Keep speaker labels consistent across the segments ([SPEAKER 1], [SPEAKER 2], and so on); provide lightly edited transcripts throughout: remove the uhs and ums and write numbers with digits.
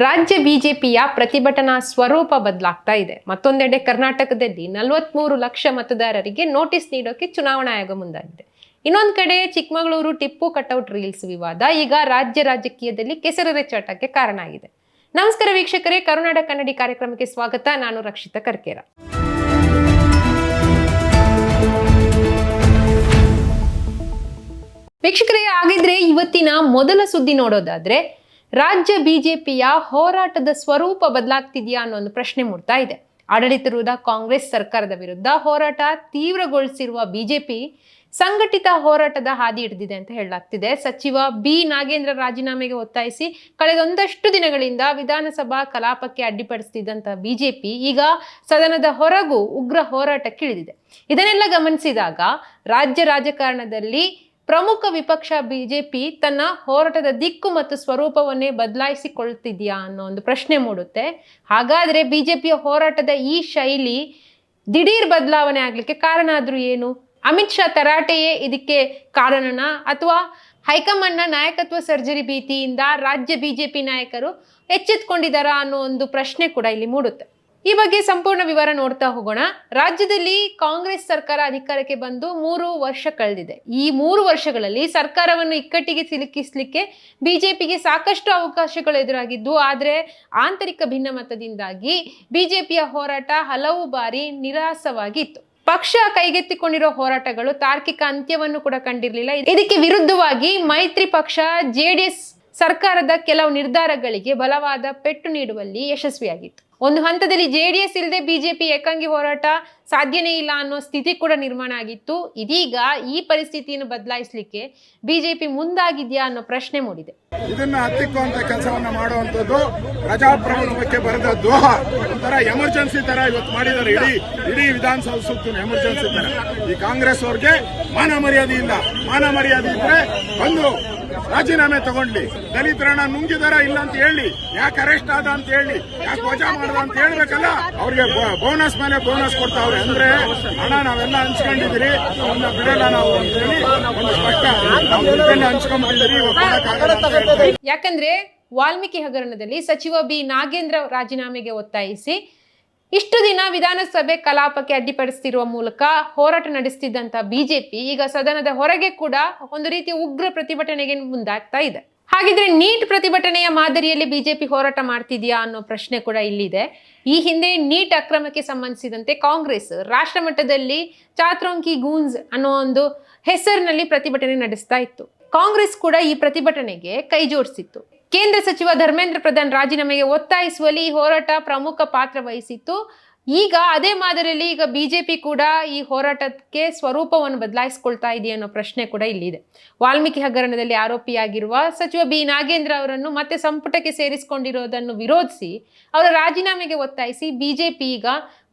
[SPEAKER 1] ರಾಜ್ಯ ಬಿಜೆಪಿಯ ಪ್ರತಿಭಟನಾ ಸ್ವರೂಪ ಬದಲಾಗ್ತಾ ಇದೆ. ಮತ್ತೊಂದೆಡೆ ಕರ್ನಾಟಕದಲ್ಲಿ 43 ಲಕ್ಷ ಮತದಾರರಿಗೆ ನೋಟಿಸ್ ನೀಡೋಕೆ ಚುನಾವಣಾ ಆಯೋಗ ಮುಂದಾಗಿದೆ. ಇನ್ನೊಂದು ಕಡೆ ಚಿಕ್ಕಮಗಳೂರು ಟಿಪ್ಪು ಕಟೌಟ್ ರೀಲ್ಸ್ ವಿವಾದ ಈಗ ರಾಜ್ಯ ರಾಜಕೀಯದಲ್ಲಿ ಕೆಸರೆರಚಾಟಕ್ಕೆ ಕಾರಣ ಆಗಿದೆ. ನಮಸ್ಕಾರ ವೀಕ್ಷಕರೇ, ಕರುನಾಡ ಕನ್ನಡಿ ಕಾರ್ಯಕ್ರಮಕ್ಕೆ ಸ್ವಾಗತ. ನಾನು ರಕ್ಷಿತಾ ಕರ್ಕೇರ. ವೀಕ್ಷಕರೇ, ಹಾಗಿದ್ರೆ ಇವತ್ತಿನ ಮೊದಲ ಸುದ್ದಿ ನೋಡೋದಾದ್ರೆ, ರಾಜ್ಯ ಬಿಜೆಪಿಯ ಹೋರಾಟದ ಸ್ವರೂಪ ಬದಲಾಗ್ತಿದೆಯಾ ಅನ್ನೋ ಒಂದು ಪ್ರಶ್ನೆ ಮೂಡ್ತಾ ಇದೆ. ಆಡಳಿತಾರೂಢ ಕಾಂಗ್ರೆಸ್ ಸರ್ಕಾರದ ವಿರುದ್ಧ ಹೋರಾಟ ತೀವ್ರಗೊಳಿಸಿರುವ ಬಿಜೆಪಿ ಸಂಘಟಿತ ಹೋರಾಟದ ಹಾದಿ ಹಿಡಿದಿದೆ ಅಂತ ಹೇಳಲಾಗ್ತಿದೆ. ಸಚಿವ ಬಿ ನಾಗೇಂದ್ರ ರಾಜೀನಾಮೆಗೆ ಒತ್ತಾಯಿಸಿ ಕಳೆದೊಂದಷ್ಟು ದಿನಗಳಿಂದ ವಿಧಾನಸಭಾ ಕಲಾಪಕ್ಕೆ ಅಡ್ಡಿಪಡಿಸುತ್ತಿದ್ದಂತ ಬಿಜೆಪಿ ಈಗ ಸದನದ ಹೊರಗೂ ಉಗ್ರ ಹೋರಾಟಕ್ಕಿಳಿದಿದೆ. ಇದನ್ನೆಲ್ಲ ಗಮನಿಸಿದಾಗ ರಾಜ್ಯ ರಾಜಕಾರಣದಲ್ಲಿ ಪ್ರಮುಖ ವಿಪಕ್ಷ ಬಿಜೆಪಿ ತನ್ನ ಹೋರಾಟದ ದಿಕ್ಕು ಮತ್ತು ಸ್ವರೂಪವನ್ನೇ ಬದಲಾಯಿಸಿಕೊಳ್ತಿದ್ಯಾ ಅನ್ನೋ ಒಂದು ಪ್ರಶ್ನೆ ಮೂಡುತ್ತೆ. ಹಾಗಾದ್ರೆ ಬಿಜೆಪಿಯ ಹೋರಾಟದ ಈ ಶೈಲಿ ದಿಢೀರ್ ಬದಲಾವಣೆ ಆಗ್ಲಿಕ್ಕೆ ಕಾರಣ ಆದ್ರೂ ಏನು? ಅಮಿತ್ ಶಾ ತರಾಟೆಯೇ ಇದಕ್ಕೆ ಕಾರಣನ, ಅಥವಾ ಹೈಕಮಾಂಡ್ನ ನಾಯಕತ್ವ ಸರ್ಜರಿ ಭೀತಿಯಿಂದ ರಾಜ್ಯ ಬಿಜೆಪಿ ನಾಯಕರು ಎಚ್ಚೆತ್ಕೊಂಡಿದ್ದಾರಾ ಅನ್ನೋ ಒಂದು ಪ್ರಶ್ನೆ ಕೂಡ ಇಲ್ಲಿ ಮೂಡುತ್ತೆ. ಈ ಬಗ್ಗೆ ಸಂಪೂರ್ಣ ವಿವರ ನೋಡ್ತಾ ಹೋಗೋಣ. ರಾಜ್ಯದಲ್ಲಿ ಕಾಂಗ್ರೆಸ್ ಸರ್ಕಾರ ಅಧಿಕಾರಕ್ಕೆ ಬಂದು 3 ವರ್ಷ ಕಳೆದಿದೆ. ಈ 3 ವರ್ಷಗಳಲ್ಲಿ ಸರ್ಕಾರವನ್ನು ಇಕ್ಕಟ್ಟಿಗೆ ಸಿಲುಕಿಸಲಿಕ್ಕೆ ಬಿಜೆಪಿಗೆ ಸಾಕಷ್ಟು ಅವಕಾಶಗಳು ಎದುರಾಗಿದ್ದು, ಆದರೆ ಆಂತರಿಕ ಭಿನ್ನಮತದಿಂದಾಗಿ ಬಿಜೆಪಿಯ ಹೋರಾಟ ಹಲವು ಬಾರಿ ನಿರಾಸವಾಗಿತ್ತು. ಪಕ್ಷ ಕೈಗೆತ್ತಿಕೊಂಡಿರೋ ಹೋರಾಟಗಳು ತಾರ್ಕಿಕ ಅಂತ್ಯವನ್ನು ಕೂಡ ಕಂಡಿರಲಿಲ್ಲ. ಇದಕ್ಕೆ ವಿರುದ್ಧವಾಗಿ ಮೈತ್ರಿ ಪಕ್ಷ ಜೆಡಿಎಸ್ ಸರ್ಕಾರದ ಕೆಲವು ನಿರ್ಧಾರಗಳಿಗೆ ಬಲವಾದ ಪೆಟ್ಟು ನೀಡುವಲ್ಲಿ ಯಶಸ್ವಿಯಾಗಿತ್ತು. ಒಂದು ಹಂತದಲ್ಲಿ ಜೆಡಿಎಸ್ ಇಲ್ಲದೆ ಬಿಜೆಪಿ ಏಕಾಂಗಿ ಹೋರಾಟ ಸಾಧ್ಯನೇ ಇಲ್ಲ ಅನ್ನೋ ಸ್ಥಿತಿ ಕೂಡ ನಿರ್ಮಾಣ ಆಗಿತ್ತು. ಇದೀಗ ಈ ಪರಿಸ್ಥಿತಿಯನ್ನು ಬದಲಾಯಿಸಲಿಕ್ಕೆ ಬಿಜೆಪಿ ಮುಂದಾಗಿದ್ಯಾ ಅನ್ನೋ ಪ್ರಶ್ನೆ ಮೂಡಿದೆ.
[SPEAKER 2] ಇದನ್ನ ಹತ್ತಿಕ್ಕುವಂತ ಕೆಲಸವನ್ನ ಮಾಡುವಂತದ್ದು ಪ್ರಜಾಪ್ರಭುತ್ವಕ್ಕೆ ಬರೆದ ದ್ರೋಹ. ಒಂಥರ ಎಮರ್ಜೆನ್ಸಿ ತರ ಇವತ್ತು ಮಾಡಿದ್ದಾರೆ. ಇಡೀ ವಿಧಾನಸಭೆ ಸುತ್ತ ಎಮರ್ಜೆನ್ಸಿ ತರ. ಈ ಕಾಂಗ್ರೆಸ್ ಅವ್ರಿಗೆ ಮಾನ ಮರ್ಯಾದೆ ಇಲ್ಲ. ಮಾನ ಮರ್ಯಾದೆ ಇದ್ರೆ ಬಂದು ರಾಜೀನಾಮೆ ತಗೊಂಡ್ಲಿ. ದಲಿತರನ್ನ ನುಂಗಿದಾರ ಇಲ್ಲ ಅಂತ ಹೇಳಿ, ಯಾಕೆ ಅರೆಸ್ಟ್ ಆದ ಅಂತ ಹೇಳಿ, ಯಾಕೆ ವಜಾ ಮಾಡ್ದ ಅಂತ ಹೇಳ್ಬೇಕಲ್ಲ. ಅವ್ರಿಗೆ ಬೋನಸ್ ಮೇಲೆ ಬೋನಸ್ ಕೊಡ್ತಾವ್ರೆ. ಅಂದ್ರೆ ಹಣ ನಾವೆಲ್ಲ ಹಂಚ್ಕೊಂಡಿದ್ದೀರಿ, ಅವನ್ನ ಬಿಡಲ್ಲ ನಾವು ಅಂತ ಹೇಳಿ ಒಂದು ಸ್ಪಷ್ಟ ಹಂಚ್ಕೊಂಡಿದ್ದೀರಿ.
[SPEAKER 1] ಯಾಕಂದ್ರೆ ವಾಲ್ಮೀಕಿ ಹಗರಣದಲ್ಲಿ ಸಚಿವ ಬಿ ನಾಗೇಂದ್ರ ರಾಜೀನಾಮೆಗೆ ಒತ್ತಾಯಿಸಿ ಇಷ್ಟು ದಿನ ವಿಧಾನಸಭೆ ಕಲಾಪಕ್ಕೆ ಅಡ್ಡಿಪಡಿಸುತ್ತಿರುವ ಮೂಲಕ ಹೋರಾಟ ನಡೆಸುತ್ತಿದ್ದಂತ ಬಿಜೆಪಿ ಈಗ ಸದನದ ಹೊರಗೆ ಕೂಡ ಒಂದು ರೀತಿಯ ಉಗ್ರ ಪ್ರತಿಭಟನೆಗೆ ಮುಂದಾಗ್ತಾ ಇದೆ. ಹಾಗಿದ್ರೆ ನೀಟ್ ಪ್ರತಿಭಟನೆಯ ಮಾದರಿಯಲ್ಲಿ ಬಿಜೆಪಿ ಹೋರಾಟ ಮಾಡ್ತಿದ್ಯಾ ಅನ್ನೋ ಪ್ರಶ್ನೆ ಕೂಡ ಇಲ್ಲಿದೆ. ಈ ಹಿಂದೆ ನೀಟ್ ಅಕ್ರಮಕ್ಕೆ ಸಂಬಂಧಿಸಿದಂತೆ ಕಾಂಗ್ರೆಸ್ ರಾಷ್ಟ್ರ ಮಟ್ಟದಲ್ಲಿ ಚಾತ್ರೋಂಕಿ ಗೂನ್ಸ್ ಅನ್ನೋ ಒಂದು ಹೆಸರಿನಲ್ಲಿ ಪ್ರತಿಭಟನೆ ನಡೆಸ್ತಾ ಇತ್ತು. ಕಾಂಗ್ರೆಸ್ ಕೂಡ ಈ ಪ್ರತಿಭಟನೆಗೆ ಕೈ ಜೋಡಿಸಿತ್ತು. ಕೇಂದ್ರ ಸಚಿವ ಧರ್ಮೇಂದ್ರ ಪ್ರಧಾನ್ ರಾಜೀನಾಮೆಗೆ ಒತ್ತಾಯಿಸುವಲ್ಲಿ ಈ ಹೋರಾಟ ಪ್ರಮುಖ ಪಾತ್ರ ವಹಿಸಿತ್ತು. ಈಗ ಅದೇ ಮಾದರಿಯಲ್ಲಿ ಈಗ ಬಿಜೆಪಿ ಕೂಡ ಈ ಹೋರಾಟಕ್ಕೆ ಸ್ವರೂಪವನ್ನು ಬದಲಾಯಿಸಿಕೊಳ್ತಾ ಇದೆಯಾ ಅನ್ನೋ ಪ್ರಶ್ನೆ ಕೂಡ ಇಲ್ಲಿದೆ. ವಾಲ್ಮೀಕಿ ಹಗರಣದಲ್ಲಿ ಆರೋಪಿಯಾಗಿರುವ ಸಚಿವ ಬಿ ನಾಗೇಂದ್ರ ಅವರನ್ನು ಮತ್ತೆ ಸಂಪುಟಕ್ಕೆ ಸೇರಿಸಿಕೊಂಡಿರೋದನ್ನು ವಿರೋಧಿಸಿ ಅವರ ರಾಜೀನಾಮೆಗೆ ಒತ್ತಾಯಿಸಿ ಬಿಜೆಪಿ ಈಗ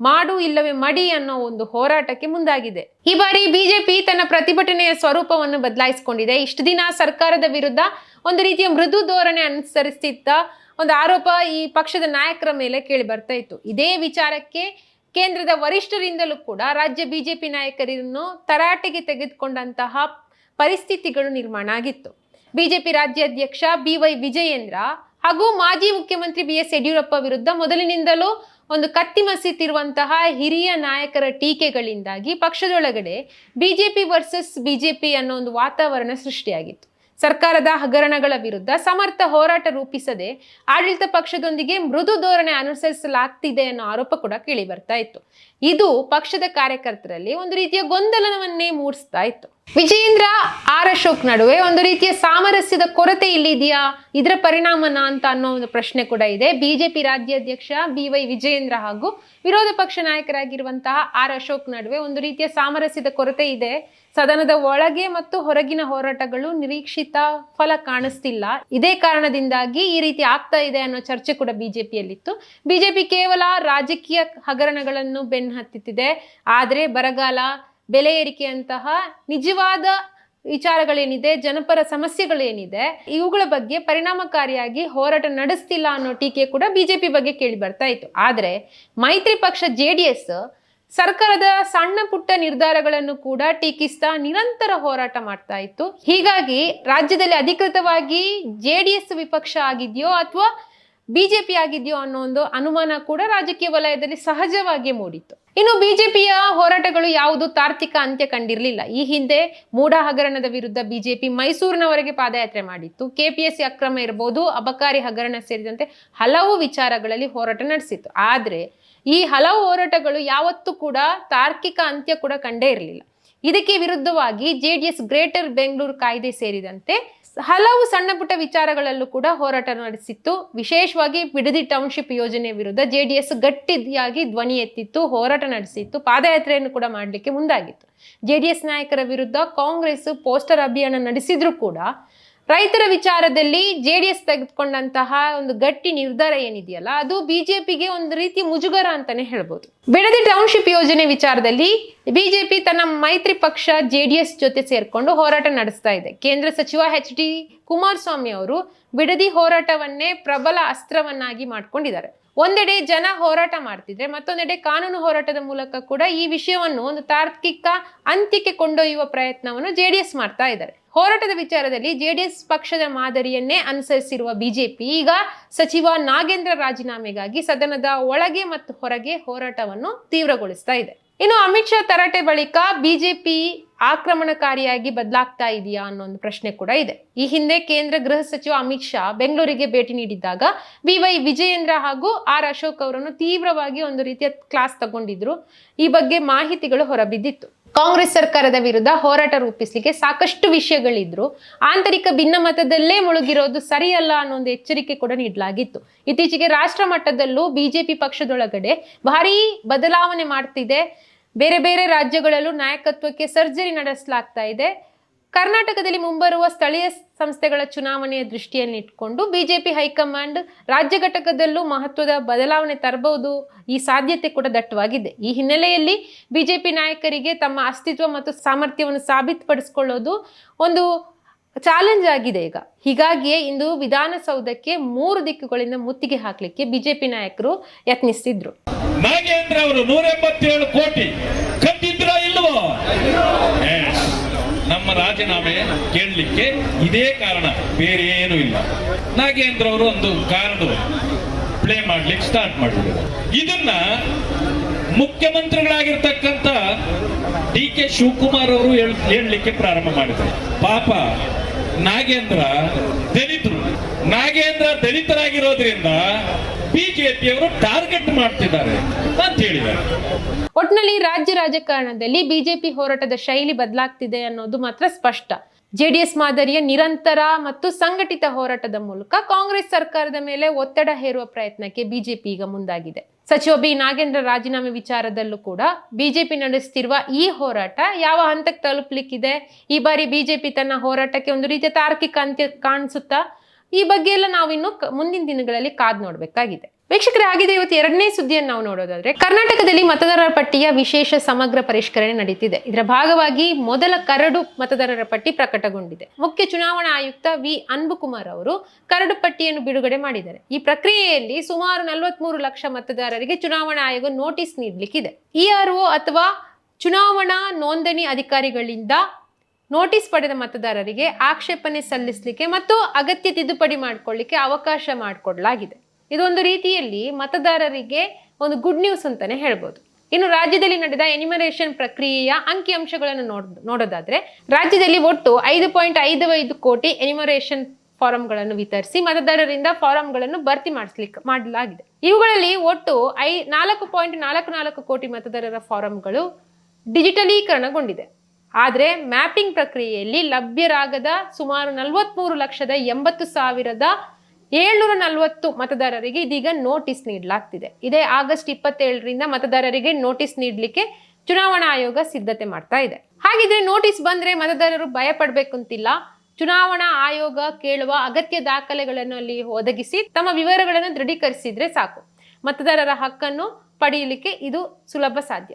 [SPEAKER 1] ಮಾಡು ಇಲ್ಲವೇ ಮಡಿ ಅನ್ನೋ ಒಂದು ಹೋರಾಟಕ್ಕೆ ಮುಂದಾಗಿದೆ. ಈ ಬಾರಿ ಬಿಜೆಪಿ ತನ್ನ ಪ್ರತಿಭಟನೆಯ ಸ್ವರೂಪವನ್ನು ಬದಲಾಯಿಸಿಕೊಂಡಿದೆ. ಇಷ್ಟು ದಿನ ಸರ್ಕಾರದ ವಿರುದ್ಧ ಒಂದು ರೀತಿಯ ಮೃದು ಧೋರಣೆ ಅನುಸರಿಸುತ್ತಿದ್ದ ಒಂದು ಆರೋಪ ಈ ಪಕ್ಷದ ನಾಯಕರ ಮೇಲೆ ಕೇಳಿ ಬರ್ತಾ ಇತ್ತು. ಇದೇ ವಿಚಾರಕ್ಕೆ ಕೇಂದ್ರದ ವರಿಷ್ಠರಿಂದಲೂ ಕೂಡ ರಾಜ್ಯ ಬಿಜೆಪಿ ನಾಯಕರನ್ನು ತರಾಟೆಗೆ ತೆಗೆದುಕೊಂಡಂತಹ ಪರಿಸ್ಥಿತಿಗಳು ನಿರ್ಮಾಣ ಆಗಿತ್ತು. ಬಿಜೆಪಿ ರಾಜ್ಯಾಧ್ಯಕ್ಷ BY ವಿಜಯೇಂದ್ರ ಹಾಗೂ ಮಾಜಿ ಮುಖ್ಯಮಂತ್ರಿ BS ಯಡಿಯೂರಪ್ಪ ವಿರುದ್ಧ ಮೊದಲಿನಿಂದಲೂ ಒಂದು ಕತ್ತಿ ಮಸೀತಿರುವಂತಹ ಹಿರಿಯ ನಾಯಕರ ಟೀಕೆಗಳಿಂದಾಗಿ ಪಕ್ಷದೊಳಗಡೆ ಬಿಜೆಪಿ ವರ್ಸಸ್ ಬಿಜೆಪಿ ಅನ್ನೋ ಒಂದು ವಾತಾವರಣ ಸೃಷ್ಟಿಯಾಗಿತ್ತು. ಸರ್ಕಾರದ ಹಗರಣಗಳ ವಿರುದ್ಧ ಸಮರ್ಥ ಹೋರಾಟ ರೂಪಿಸದೆ ಆಡಳಿತ ಪಕ್ಷದೊಂದಿಗೆ ಮೃದು ಧೋರಣೆ ಅನುಸರಿಸಲಾಗ್ತಿದೆ ಅನ್ನೋ ಆರೋಪ ಕೂಡ ಕೇಳಿ ಬರ್ತಾ ಇತ್ತು. ಇದು ಪಕ್ಷದ ಕಾರ್ಯಕರ್ತರಲ್ಲಿ ಒಂದು ರೀತಿಯ ಗೊಂದಲವನ್ನೇ ಮೂಡಿಸ್ತಾ ಇತ್ತು. ವಿಜಯೇಂದ್ರ ಅಶೋಕ್ ನಡುವೆ ಒಂದು ರೀತಿಯ ಸಾಮರಸ್ಯದ ಕೊರತೆ ಇಲ್ಲಿದೆಯಾ, ಇದರ ಪರಿಣಾಮನ ಅಂತ ಅನ್ನೋ ಒಂದು ಪ್ರಶ್ನೆ ಕೂಡ ಇದೆ. ಬಿಜೆಪಿ ರಾಜ್ಯಾಧ್ಯಕ್ಷ BY ವಿಜಯೇಂದ್ರ ಹಾಗೂ ವಿರೋಧ ಪಕ್ಷ ನಾಯಕರಾಗಿರುವಂತಹ ಅಶೋಕ್ ನಡುವೆ ಒಂದು ರೀತಿಯ ಸಾಮರಸ್ಯದ ಕೊರತೆ ಇದೆ. ಸದನದ ಒಳಗೆ ಮತ್ತು ಹೊರಗಿನ ಹೋರಾಟಗಳು ನಿರೀಕ್ಷಿತ ಫಲ ಕಾಣಿಸ್ತಿಲ್ಲ. ಇದೇ ಕಾರಣದಿಂದಾಗಿ ಈ ರೀತಿ ಆಗ್ತಾ ಇದೆ ಅನ್ನೋ ಚರ್ಚೆ ಕೂಡ ಬಿಜೆಪಿಯಲ್ಲಿತ್ತು. ಬಿಜೆಪಿ ಕೇವಲ ರಾಜಕೀಯ ಹಗರಣಗಳನ್ನು ಬೆನ್ನು ಹತ್ತುತ್ತಿದೆ, ಆದರೆ ಬರಗಾಲ, ಬೆಲೆ ಏರಿಕೆಯಂತಹ ನಿಜವಾದ ವಿಚಾರಗಳೇನಿದೆ, ಜನಪರ ಸಮಸ್ಯೆಗಳೇನಿದೆ, ಇವುಗಳ ಬಗ್ಗೆ ಪರಿಣಾಮಕಾರಿಯಾಗಿ ಹೋರಾಟ ನಡೆಸ್ತಿಲ್ಲ ಅನ್ನೋ ಟೀಕೆ ಕೂಡ ಬಿಜೆಪಿ ಬಗ್ಗೆ ಕೇಳಿ ಬರ್ತಾ ಇತ್ತು. ಆದರೆ ಮೈತ್ರಿ ಪಕ್ಷ ಜೆಡಿಎಸ್ ಸರ್ಕಾರದ ಸಣ್ಣ ಪುಟ್ಟ ನಿರ್ಧಾರಗಳನ್ನು ಕೂಡ ಟೀಕಿಸ್ತಾ ನಿರಂತರ ಹೋರಾಟ ಮಾಡ್ತಾ ಇತ್ತು. ಹೀಗಾಗಿ ರಾಜ್ಯದಲ್ಲಿ ಅಧಿಕೃತವಾಗಿ ಜೆಡಿಎಸ್ ವಿಪಕ್ಷ ಆಗಿದೆಯೋ ಅಥವಾ ಬಿಜೆಪಿ ಆಗಿದೆಯೋ ಅನ್ನೋ ಒಂದು ಅನುಮಾನ ಕೂಡ ರಾಜಕೀಯ ವಲಯದಲ್ಲಿ ಸಹಜವಾಗಿ ಮೂಡಿತ್ತು. ಇನ್ನು ಬಿಜೆಪಿಯ ಹೋರಾಟಗಳು ಯಾವುದು ತಾರ್ಕಿಕ ಅಂತ್ಯ ಕಂಡಿರಲಿಲ್ಲ. ಈ ಹಿಂದೆ ಮೂಡ ಹಗರಣದ ವಿರುದ್ಧ ಬಿಜೆಪಿ ಮೈಸೂರಿನವರೆಗೆ ಪಾದಯಾತ್ರೆ ಮಾಡಿತ್ತು. ಕೆಪಿಎಸ್ಸಿ ಅಕ್ರಮ ಇರಬಹುದು, ಅಬಕಾರಿ ಹಗರಣ ಸೇರಿದಂತೆ ಹಲವು ವಿಚಾರಗಳಲ್ಲಿ ಹೋರಾಟ ನಡೆಸಿತ್ತು. ಆದ್ರೆ ಈ ಹಲವು ಹೋರಾಟಗಳು ಯಾವತ್ತೂ ಕೂಡ ತಾರ್ಕಿಕ ಅಂತ್ಯ ಕೂಡ ಕಂಡೇ ಇರಲಿಲ್ಲ. ಇದಕ್ಕೆ ವಿರುದ್ಧವಾಗಿ ಜೆಡಿಎಸ್ ಗ್ರೇಟರ್ ಬೆಂಗಳೂರು ಕಾಯ್ದೆ ಸೇರಿದಂತೆ ಹಲವು ಸಣ್ಣ ಪುಟ್ಟ ವಿಚಾರಗಳಲ್ಲೂ ಕೂಡ ಹೋರಾಟ ನಡೆಸಿತ್ತು. ವಿಶೇಷವಾಗಿ ಬಿಡದಿ ಟೌನ್ಶಿಪ್ ಯೋಜನೆ ವಿರುದ್ಧ ಜೆಡಿಎಸ್ ಗಟ್ಟಿಯಾಗಿ ಧ್ವನಿ ಎತ್ತಿತ್ತು, ಹೋರಾಟ ನಡೆಸಿತ್ತು, ಪಾದಯಾತ್ರೆಯನ್ನು ಕೂಡ ಮಾಡಲಿಕ್ಕೆ ಮುಂದಾಗಿತ್ತು. ಜೆಡಿಎಸ್ ನಾಯಕರ ವಿರುದ್ಧ ಕಾಂಗ್ರೆಸ್ ಪೋಸ್ಟರ್ ಅಭಿಯಾನ ನಡೆಸಿದ್ರು ಕೂಡ ರೈತರ ವಿಚಾರದಲ್ಲಿ ಜೆಡಿಎಸ್ ತೆಗೆದುಕೊಂಡಂತಹ ಒಂದು ಗಟ್ಟಿ ನಿರ್ಧಾರ ಏನಿದೆಯಲ್ಲ, ಅದು ಬಿಜೆಪಿಗೆ ಒಂದು ರೀತಿ ಮುಜುಗರ ಅಂತಾನೆ ಹೇಳ್ಬೋದು. ಬಿಡದಿ ಟೌನ್ಶಿಪ್ ಯೋಜನೆ ವಿಚಾರದಲ್ಲಿ ಬಿಜೆಪಿ ತನ್ನ ಮೈತ್ರಿ ಪಕ್ಷ ಜೆಡಿಎಸ್ ಜೊತೆ ಸೇರ್ಕೊಂಡು ಹೋರಾಟ ನಡೆಸ್ತಾ ಇದೆ. ಕೇಂದ್ರ ಸಚಿವ HD ಕುಮಾರಸ್ವಾಮಿ ಅವರು ಬಿಡದಿ ಹೋರಾಟವನ್ನೇ ಪ್ರಬಲ ಅಸ್ತ್ರವನ್ನಾಗಿ ಮಾಡ್ಕೊಂಡಿದ್ದಾರೆ. ಒಂದೆಡೆ ಜನ ಹೋರಾಟ ಮಾಡ್ತಿದ್ರೆ, ಮತ್ತೊಂದೆಡೆ ಕಾನೂನು ಹೋರಾಟದ ಮೂಲಕ ಕೂಡ ಈ ವಿಷಯವನ್ನು ಒಂದು ತಾರ್ಕಿಕ ಅಂತ್ಯಕ್ಕೆ ಕೊಂಡೊಯ್ಯುವ ಪ್ರಯತ್ನವನ್ನು ಜೆಡಿಎಸ್ ಮಾಡ್ತಾ ಇದ್ದಾರೆ. ಹೋರಾಟದ ವಿಚಾರದಲ್ಲಿ ಜೆಡಿಎಸ್ ಪಕ್ಷದ ಮಾದರಿಯನ್ನೇ ಅನುಸರಿಸಿರುವ ಬಿಜೆಪಿ ಈಗ ಸಚಿವ ನಾಗೇಂದ್ರ ರಾಜೀನಾಮೆಗಾಗಿ ಸದನದ ಒಳಗೆ ಮತ್ತು ಹೊರಗೆ ಹೋರಾಟವನ್ನು ತೀವ್ರಗೊಳಿಸ್ತಾ ಇದೆ. ಇನ್ನು ಅಮಿತ್ ಶಾ ತರಾಟೆ ಬಳಿಕ ಬಿಜೆಪಿ ಆಕ್ರಮಣಕಾರಿಯಾಗಿ ಬದಲಾಗ್ತಾ ಇದೆಯಾ ಅನ್ನೋ ಒಂದು ಪ್ರಶ್ನೆ ಕೂಡ ಇದೆ. ಈ ಹಿಂದೆ ಕೇಂದ್ರ ಗೃಹ ಸಚಿವ ಅಮಿತ್ ಶಾ ಬೆಂಗಳೂರಿಗೆ ಭೇಟಿ ನೀಡಿದ್ದಾಗ BY ವಿಜಯೇಂದ್ರ ಹಾಗೂ ಆರ್ ಅಶೋಕ್ ಅವರನ್ನು ತೀವ್ರವಾಗಿ ಒಂದು ರೀತಿಯ ಕ್ಲಾಸ್ ತಗೊಂಡಿದ್ರು. ಈ ಬಗ್ಗೆ ಮಾಹಿತಿಗಳು ಹೊರಬಿದ್ದಿತ್ತು. ಕಾಂಗ್ರೆಸ್ ಸರ್ಕಾರದ ವಿರುದ್ಧ ಹೋರಾಟ ರೂಪಿಸಲಿಕ್ಕೆ ಸಾಕಷ್ಟು ವಿಷಯಗಳಿದ್ರು. ಆಂತರಿಕ ಭಿನ್ನಮತದಲ್ಲೇ ಮುಳುಗಿರೋದು ಸರಿಯಲ್ಲ ಅನ್ನೋ ಒಂದು ಎಚ್ಚರಿಕೆ ಕೂಡ ನೀಡಲಾಗಿತ್ತು. ಇತ್ತೀಚೆಗೆ ರಾಷ್ಟ್ರ ಮಟ್ಟದಲ್ಲೂ ಬಿಜೆಪಿ ಪಕ್ಷದೊಳಗಡೆ ಭಾರೀ ಬದಲಾವಣೆ ಮಾಡ್ತಿದೆ. ಬೇರೆ ಬೇರೆ ರಾಜ್ಯಗಳಲ್ಲೂ ನಾಯಕತ್ವಕ್ಕೆ ಸರ್ಜರಿ ನಡೆಸಲಾಗ್ತಾ ಇದೆ. ಕರ್ನಾಟಕದಲ್ಲಿ ಮುಂಬರುವ ಸ್ಥಳೀಯ ಸಂಸ್ಥೆಗಳ ಚುನಾವಣೆಯ ದೃಷ್ಟಿಯನ್ನು ಇಟ್ಕೊಂಡು ಬಿಜೆಪಿ ಹೈಕಮಾಂಡ್ ರಾಜ್ಯ ಘಟಕದಲ್ಲೂ ಮಹತ್ವದ ಬದಲಾವಣೆ ತರಬಹುದು, ಈ ಸಾಧ್ಯತೆ ಕೂಡ ದಟ್ಟವಾಗಿದೆ. ಈ ಹಿನ್ನೆಲೆಯಲ್ಲಿ ಬಿಜೆಪಿ ನಾಯಕರಿಗೆ ತಮ್ಮ ಅಸ್ತಿತ್ವ ಮತ್ತು ಸಾಮರ್ಥ್ಯವನ್ನು ಸಾಬೀತುಪಡಿಸಿಕೊಳ್ಳೋದು ಒಂದು ಚಾಲೆಂಜ್ ಆಗಿದೆ ಈಗ. ಹೀಗಾಗಿಯೇ ಇಂದು ವಿಧಾನಸೌಧಕ್ಕೆ 3 ದಿಕ್ಕುಗಳಿಂದ ಮುತ್ತಿಗೆ ಹಾಕಲಿಕ್ಕೆ ಬಿಜೆಪಿ ನಾಯಕರು ಯತ್ನಿಸ್ತಿದ್ರು.
[SPEAKER 3] ನಾಗೇಂದ್ರ ಅವರು 187 ಕೋಟಿ ಕಟ್ಟಿದ್ರ ಇಲ್ವೋ? ನಮ್ಮ ರಾಜೀನಾಮೆ ಕೇಳಲಿಕ್ಕೆ ಇದೇ ಕಾರಣ, ಬೇರೆ ಏನೂ ಇಲ್ಲ. ನಾಗೇಂದ್ರ ಅವರು ಒಂದು ಕಾರಣ ಪ್ಲೇ ಮಾಡ್ಲಿಕ್ಕೆ ಸ್ಟಾರ್ಟ್ ಮಾಡಿದ್ರು. ಇದನ್ನ ಮುಖ್ಯಮಂತ್ರಿಗಳಾಗಿರ್ತಕ್ಕಂಥ DK ಶಿವಕುಮಾರ್ ಅವರು ಹೇಳಲಿಕ್ಕೆ ಪ್ರಾರಂಭ ಮಾಡಿದ್ರು. ಪಾಪ ನಾಗೇಂದ್ರ ದಲಿತರಾಗಿರೋದ್ರಿಂದ ಬಿಜೆಪಿಯವರು ಟಾರ್ಗೆಟ್ ಮಾಡ್ತಿದ್ದಾರೆ ಅಂತ ಹೇಳಿದ್ದಾರೆ.
[SPEAKER 1] ಒಟ್ಟಿನಲ್ಲಿ ರಾಜ್ಯ ರಾಜಕಾರಣದಲ್ಲಿ ಬಿಜೆಪಿ ಹೋರಾಟದ ಶೈಲಿ ಬದಲಾಗ್ತಿದೆ ಅನ್ನೋದು ಮಾತ್ರ ಸ್ಪಷ್ಟ. ಜೆಡಿಎಸ್ ಮಾದರಿಯ ನಿರಂತರ ಮತ್ತು ಸಂಘಟಿತ ಹೋರಾಟದ ಮೂಲಕ ಕಾಂಗ್ರೆಸ್ ಸರ್ಕಾರದ ಮೇಲೆ ಒತ್ತಡ ಹೇರುವ ಪ್ರಯತ್ನಕ್ಕೆ ಬಿಜೆಪಿ ಈಗ ಮುಂದಾಗಿದೆ. ಸಚಿವ B ನಾಗೇಂದ್ರ ರಾಜೀನಾಮೆ ವಿಚಾರದಲ್ಲೂ ಕೂಡ ಬಿಜೆಪಿ ನಡೆಸುತ್ತಿರುವ ಈ ಹೋರಾಟ ಯಾವ ಹಂತಕ್ಕೆ ತಲುಪಲಿಕ್ಕಿದೆ? ಈ ಬಾರಿ ಬಿಜೆಪಿ ತನ್ನ ಹೋರಾಟಕ್ಕೆ ಒಂದು ರೀತಿಯ ತಾರ್ಕಿಕ ಅಂತ್ಯ ಕಾಣಿಸುತ್ತಾ? ಈ ಬಗ್ಗೆ ಎಲ್ಲ ನಾವಿನ್ನು ಮುಂದಿನ ದಿನಗಳಲ್ಲಿ ಕಾದು ನೋಡಬೇಕಾಗಿದೆ. ವೀಕ್ಷಕರೇ, ಆಗಿದೆ ಇವತ್ತು 2ನೇ ಸುದ್ದಿಯನ್ನು ನಾವು ನೋಡೋದಾದ್ರೆ, ಕರ್ನಾಟಕದಲ್ಲಿ ಮತದಾರರ ಪಟ್ಟಿಯ ವಿಶೇಷ ಸಮಗ್ರ ಪರಿಷ್ಕರಣೆ ನಡೀತಿದೆ. ಇದರ ಭಾಗವಾಗಿ ಮೊದಲ ಕರಡು ಮತದಾರರ ಪಟ್ಟಿ ಪ್ರಕಟಗೊಂಡಿದೆ. ಮುಖ್ಯ ಚುನಾವಣಾ ಆಯುಕ್ತ V ಅನ್ಬುಕುಮಾರ್ ಅವರು ಕರಡು ಪಟ್ಟಿಯನ್ನು ಬಿಡುಗಡೆ ಮಾಡಿದ್ದಾರೆ. ಈ ಪ್ರಕ್ರಿಯೆಯಲ್ಲಿ ಸುಮಾರು 43 ಲಕ್ಷ ಮತದಾರರಿಗೆ ಚುನಾವಣಾ ಆಯೋಗ ನೋಟಿಸ್ ನೀಡಲಿಕ್ಕಿದೆ. ERO ಅಥವಾ ಚುನಾವಣಾ ನೋಂದಣಿ ಅಧಿಕಾರಿಗಳಿಂದ ನೋಟಿಸ್ ಪಡೆದ ಮತದಾರರಿಗೆ ಆಕ್ಷೇಪಣೆ ಸಲ್ಲಿಸಲಿಕ್ಕೆ ಮತ್ತು ಅಗತ್ಯ ತಿದ್ದುಪಡಿ ಮಾಡಿಕೊಳ್ಳಿಕ್ಕೆ ಅವಕಾಶ ಮಾಡಿಕೊಡಲಾಗಿದೆ. ಇದೊಂದು ರೀತಿಯಲ್ಲಿ ಮತದಾರರಿಗೆ ಒಂದು ಗುಡ್ ನ್ಯೂಸ್ ಅಂತಾನೆ ಹೇಳ್ಬೋದು. ಇನ್ನು ರಾಜ್ಯದಲ್ಲಿ ನಡೆದ ಎನಿಮರೇಷನ್ ಪ್ರಕ್ರಿಯೆಯ ಅಂಕಿಅಂಶಗಳನ್ನು ನೋಡೋದಾದ್ರೆ, ರಾಜ್ಯದಲ್ಲಿ ಒಟ್ಟು 5.55 ಕೋಟಿ ಎನಿಮರೇಷನ್ ಫಾರಂಗಳನ್ನು ವಿತರಿಸಿ ಮತದಾರರಿಂದ ಫಾರಂಗಳನ್ನು ಭರ್ತಿ ಮಾಡಲಾಗಿದೆ. ಇವುಗಳಲ್ಲಿ ಒಟ್ಟು 4.44 ಕೋಟಿ ಮತದಾರರ ಫಾರಂಗಳು ಡಿಜಿಟಲೀಕರಣಗೊಂಡಿದೆ. ಆದರೆ ಮ್ಯಾಪಿಂಗ್ ಪ್ರಕ್ರಿಯೆಯಲ್ಲಿ ಲಭ್ಯರಾಗದ ಸುಮಾರು 43,80,740 ಮತದಾರರಿಗೆ ಇದೀಗ ನೋಟಿಸ್ ನೀಡಲಾಗ್ತಿದೆ. ಇದೇ ಆಗಸ್ಟ್ 27ರಿಂದ ಮತದಾರರಿಗೆ ನೋಟಿಸ್ ನೀಡಲಿಕ್ಕೆ ಚುನಾವಣಾ ಆಯೋಗ ಸಿದ್ಧತೆ ಮಾಡ್ತಾ ಇದೆ. ಹಾಗಿದ್ರೆ ನೋಟಿಸ್ ಬಂದ್ರೆ ಮತದಾರರು ಭಯ ಪಡ್ಬೇಕಂತಿಲ್ಲ. ಚುನಾವಣಾ ಆಯೋಗ ಕೇಳುವ ಅಗತ್ಯ ದಾಖಲೆಗಳನ್ನು ಅಲ್ಲಿ ಒದಗಿಸಿ ತಮ್ಮ ವಿವರಗಳನ್ನು ದೃಢೀಕರಿಸಿದ್ರೆ ಸಾಕು, ಮತದಾರರ ಹಕ್ಕನ್ನು ಪಡೆಯಲಿಕ್ಕೆ ಇದು ಸುಲಭ ಸಾಧ್ಯ.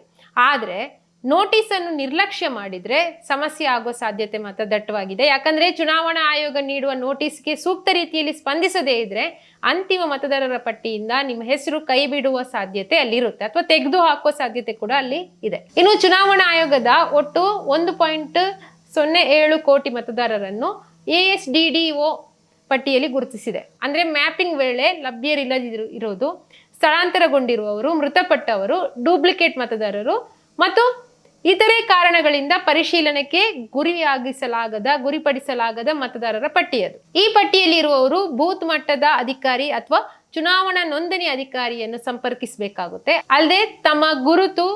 [SPEAKER 1] ಆದ್ರೆ ನೋಟಿಸ್ ಅನ್ನು ನಿರ್ಲಕ್ಷ್ಯ ಮಾಡಿದ್ರೆ ಸಮಸ್ಯೆ ಆಗೋ ಸಾಧ್ಯತೆ ಮಾತ್ರ ದಟ್ಟವಾಗಿದೆ. ಯಾಕಂದ್ರೆ ಚುನಾವಣಾ ಆಯೋಗ ನೀಡುವ ನೋಟಿಸ್ಗೆ ಸೂಕ್ತ ರೀತಿಯಲ್ಲಿ ಸ್ಪಂದಿಸದೇ ಇದ್ರೆ ಅಂತಿಮ ಮತದಾರರ ಪಟ್ಟಿಯಿಂದ ನಿಮ್ಮ ಹೆಸರು ಕೈ ಬಿಡುವ ಸಾಧ್ಯತೆ ಅಲ್ಲಿರುತ್ತೆ, ಅಥವಾ ತೆಗೆದು ಹಾಕುವ ಸಾಧ್ಯತೆ ಕೂಡ ಅಲ್ಲಿ ಇದೆ. ಇನ್ನು ಚುನಾವಣಾ ಆಯೋಗದ ಒಟ್ಟು 1.07 ಕೋಟಿ ಮತದಾರರನ್ನು ASDDO ಪಟ್ಟಿಯಲ್ಲಿ ಗುರುತಿಸಿದೆ. ಅಂದ್ರೆ ಮ್ಯಾಪಿಂಗ್ ವೇಳೆ ಲಭ್ಯರಿಲ್ಲದಿರೋದು, ಸ್ಥಳಾಂತರಗೊಂಡಿರುವವರು, ಮೃತಪಟ್ಟವರು, ಡೂಪ್ಲಿಕೇಟ್ ಮತದಾರರು ಮತ್ತು ಇತರೆ ಕಾರಣಗಳಿಂದ ಪರಿಶೀಲನೆಗೆ ಗುರಿಪಡಿಸಲಾಗದ ಮತದಾರರ ಪಟ್ಟಿಯದು. ಈ ಪಟ್ಟಿಯಲ್ಲಿ ಇರುವವರು ಬೂತ್ ಮಟ್ಟದ ಅಧಿಕಾರಿ ಅಥವಾ ಚುನಾವಣಾ ನೋಂದಣಿ ಅಧಿಕಾರಿಯನ್ನು ಸಂಪರ್ಕಿಸಬೇಕಾಗುತ್ತೆ. ಅಲ್ಲದೆ ತಮ್ಮ ಗುರುತು,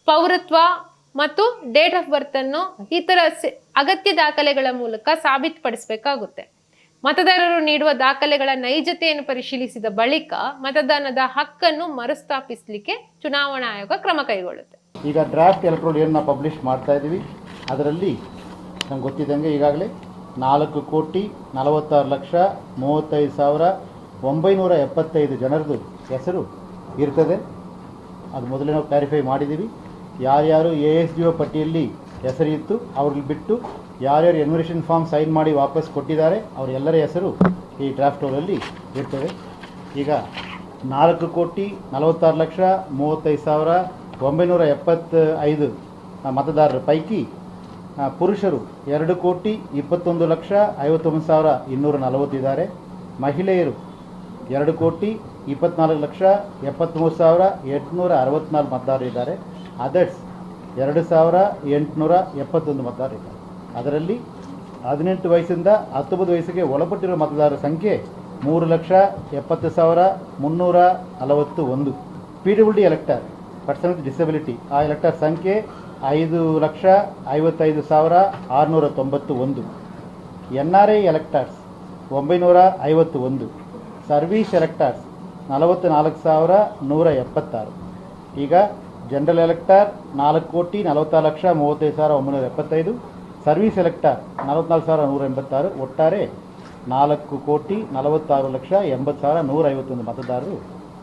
[SPEAKER 1] ಪೌರತ್ವ ಮತ್ತು ಡೇಟ್ ಆಫ್ ಬರ್ತ್ ಅನ್ನು ಇತರ ಅಗತ್ಯ ದಾಖಲೆಗಳ ಮೂಲಕ ಸಾಬೀತುಪಡಿಸಬೇಕಾಗುತ್ತೆ. ಮತದಾರರು ನೀಡುವ ದಾಖಲೆಗಳ ನೈಜತೆಯನ್ನು ಪರಿಶೀಲಿಸಿದ ಬಳಿಕ ಮತದಾನದ ಹಕ್ಕನ್ನು ಮರುಸ್ಥಾಪಿಸಲಿಕ್ಕೆ ಚುನಾವಣಾ ಆಯೋಗ ಕ್ರಮ ಕೈಗೊಳ್ಳುತ್ತೆ.
[SPEAKER 4] ಈಗ ಡ್ರಾಫ್ಟ್ ಎಲೆಕ್ಟ್ರೋಲ್ ಏನು ನಾವು ಪಬ್ಲಿಷ್ ಮಾಡ್ತಾ ಇದ್ದೀವಿ, ಅದರಲ್ಲಿ ನಮ್ಗೆ ಗೊತ್ತಿದ್ದಂಗೆ ಈಗಾಗಲೇ 4,40,35,975 ಜನರದು ಹೆಸರು ಇರ್ತದೆ. ಅದು ಮೊದಲೇ ನಾವು ಕ್ಲಾರಿಫೈ ಮಾಡಿದ್ದೀವಿ. ಯಾರ್ಯಾರು ASDO ಪಟ್ಟಿಯಲ್ಲಿ ಹೆಸರಿತ್ತು ಅವ್ರಿಗೆ ಬಿಟ್ಟು ಯಾರ್ಯಾರು ಎನ್ಯುಮರೇಷನ್ ಫಾರ್ಮ್ ಸೈನ್ ಮಾಡಿ ವಾಪಸ್ ಕೊಟ್ಟಿದ್ದಾರೆ ಅವರೆಲ್ಲರ ಹೆಸರು ಈ ಡ್ರಾಫ್ಟ್ ರೋಲಲ್ಲಿ ಇರ್ತವೆ. ಈಗ 4,36,35,975 ಮತದಾರರ ಪೈಕಿ ಪುರುಷರು 2,21,59,240 ಇದ್ದಾರೆ. ಮಹಿಳೆಯರು 2,24,73,864 ಮತದಾರರು ಇದ್ದಾರೆ. ಅದರ್ಸ್ 2,871 ಮತದಾರರು ಇದ್ದಾರೆ. ಅದರಲ್ಲಿ 18 ವಯಸ್ಸಿಂದ 19 ವಯಸ್ಸಿಗೆ ಒಳಪಟ್ಟಿರುವ ಮತದಾರರ ಸಂಖ್ಯೆ 3,70,341. PWD elector, person with disability, ಆ ಎಲೆಕ್ಟರ್ ಸಂಖ್ಯೆ 5,55,691. NRI electors 951. Service electors 44,176. ಈಗ ಜನರಲ್ ಎಲೆಕ್ಟರ್ 4,44,35,975. Service elector 44,186. ಒಟ್ಟಾರೆ 4,46,80,151 ಮತದಾರರು